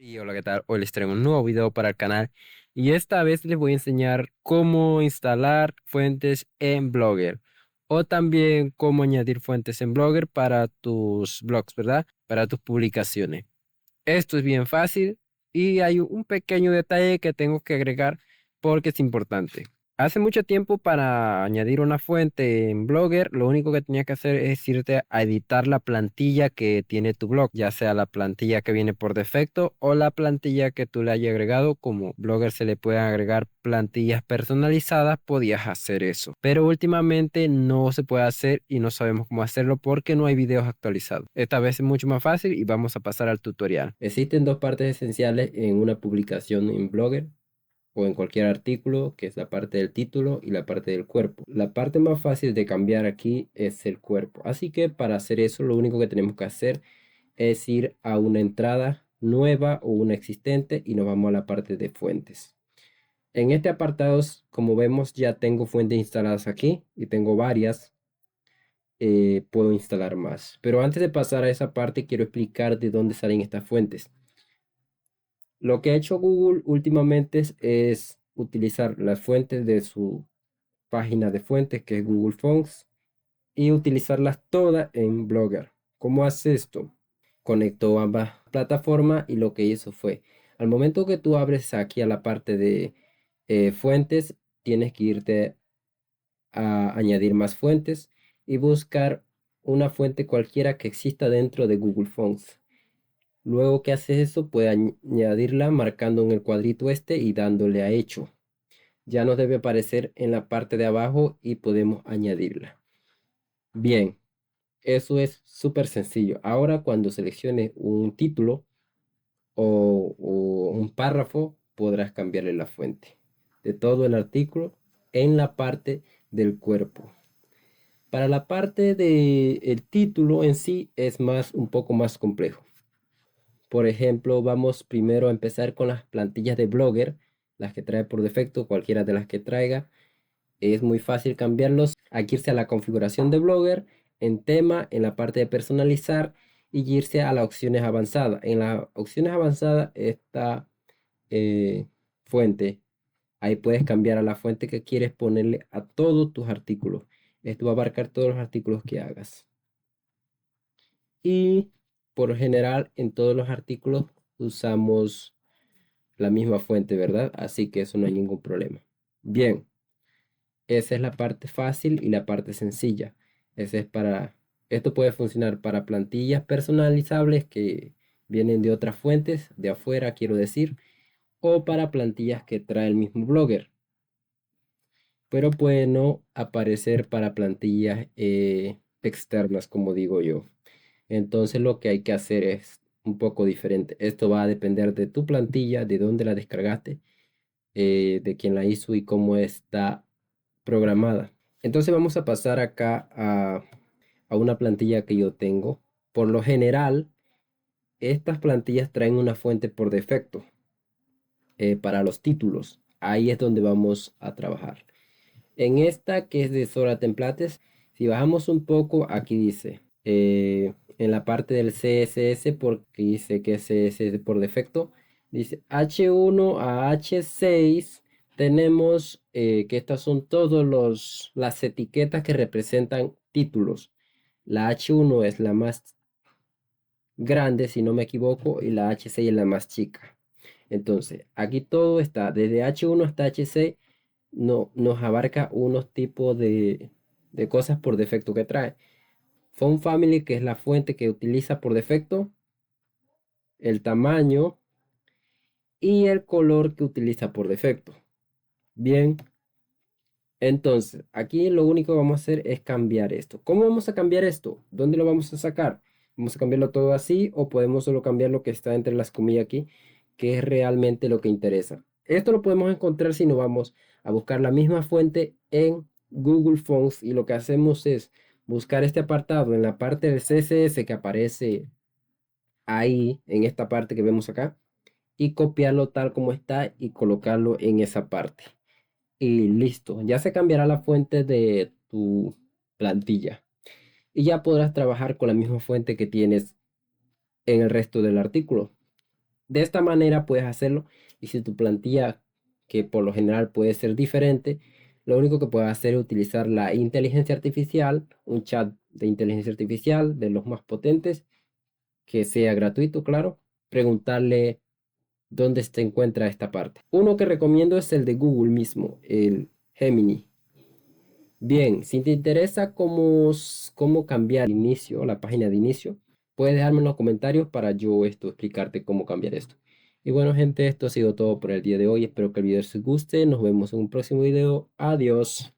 Y hola, ¿qué tal? Hoy les traigo un nuevo video para el canal y esta vez les voy a enseñar cómo instalar fuentes en Blogger o también cómo añadir fuentes en Blogger para tus blogs, ¿verdad? Para tus publicaciones. Esto es bien fácil y hay un pequeño detalle que tengo que agregar porque es importante. Hace mucho tiempo para añadir una fuente en Blogger, lo único que tenías que hacer es irte a editar la plantilla que tiene tu blog, ya sea la plantilla que viene por defecto o la plantilla que tú le hayas agregado. Como Blogger se le pueden agregar plantillas personalizadas, podías hacer eso. Pero últimamente no se puede hacer y no sabemos cómo hacerlo porque no hay videos actualizados. Esta vez es mucho más fácil y vamos a pasar al tutorial. Existen dos partes esenciales en una publicación en Blogger o en cualquier artículo, que es la parte del título y la parte del cuerpo. La parte más fácil de cambiar aquí es el cuerpo. Así que para hacer eso, lo único que tenemos que hacer es ir a una entrada nueva o una existente y nos vamos a la parte de fuentes. En este apartado, como vemos, ya tengo fuentes instaladas aquí y tengo varias. Puedo instalar más. Pero antes de pasar a esa parte, quiero explicar de dónde salen estas fuentes. Lo que ha hecho Google últimamente es utilizar las fuentes de su página de fuentes, que es Google Fonts, y utilizarlas todas en Blogger. ¿Cómo hace esto? Conectó ambas plataformas y lo que hizo fue, al momento que tú abres aquí a la parte de fuentes, tienes que irte a añadir más fuentes y buscar una fuente cualquiera que exista dentro de Google Fonts. Luego que haces eso, puedes añadirla marcando en el cuadrito este y dándole a hecho. Ya nos debe aparecer en la parte de abajo y podemos añadirla. Bien, eso es súper sencillo. Ahora cuando seleccione un título o un párrafo, podrás cambiarle la fuente de todo el artículo en la parte del cuerpo. Para la parte del título en sí es un poco más complejo. Por ejemplo, vamos primero a empezar con las plantillas de Blogger, las que trae por defecto, cualquiera de las que traiga. Es muy fácil cambiarlos. Aquí irse a la configuración de Blogger, en tema, en la parte de personalizar y irse a las opciones avanzadas. En las opciones avanzadas está fuente. Ahí puedes cambiar a la fuente que quieres ponerle a todos tus artículos. Esto va a abarcar todos los artículos que hagas. Y por lo general en todos los artículos usamos la misma fuente, ¿verdad? Así que eso no hay ningún problema. Bien, esa es la parte fácil y la parte sencilla. Ese es esto puede funcionar para plantillas personalizables que vienen de otras fuentes, de afuera quiero decir, o para plantillas que trae el mismo Blogger. Pero puede no aparecer para plantillas externas, como digo yo. Entonces lo que hay que hacer es un poco diferente. Esto va a depender de tu plantilla, de dónde la descargaste, de quién la hizo y cómo está programada. Entonces vamos a pasar acá a una plantilla que yo tengo. Por lo general, estas plantillas traen una fuente por defecto para los títulos. Ahí es donde vamos a trabajar. En esta que es de Sora Templates, si bajamos un poco, aquí dice, en la parte del CSS, porque dice que es CSS por defecto, dice H1 a H6, tenemos que estas son todas las etiquetas que representan títulos. La H1 es la más grande, si no me equivoco, y la H6 es la más chica. Entonces, aquí todo está, desde H1 hasta H6, nos abarca unos tipos de cosas por defecto que trae. Font Family, que es la fuente que utiliza por defecto, el tamaño y el color que utiliza por defecto. Bien, entonces aquí lo único que vamos a hacer es cambiar esto. ¿Cómo vamos a cambiar esto? ¿Dónde lo vamos a sacar? ¿Vamos a cambiarlo todo así o podemos solo cambiar lo que está entre las comillas aquí, que es realmente lo que interesa? Esto lo podemos encontrar si nos vamos a buscar la misma fuente en Google Fonts y lo que hacemos es buscar este apartado en la parte del CSS que aparece ahí, en esta parte que vemos acá, y copiarlo tal como está y colocarlo en esa parte. Y listo, ya se cambiará la fuente de tu plantilla y ya podrás trabajar con la misma fuente que tienes en el resto del artículo. De esta manera puedes hacerlo y si tu plantilla, que por lo general puede ser diferente, lo único que puedes hacer es utilizar la inteligencia artificial, un chat de inteligencia artificial de los más potentes, que sea gratuito, claro, preguntarle dónde se encuentra esta parte. Uno que recomiendo es el de Google mismo, el Gemini. Bien, si te interesa cómo cambiar el inicio, la página de inicio, puedes dejarme en los comentarios para yo explicarte cómo cambiar esto. Y bueno, gente, esto ha sido todo por el día de hoy. Espero que el video les guste. Nos vemos en un próximo video. Adiós.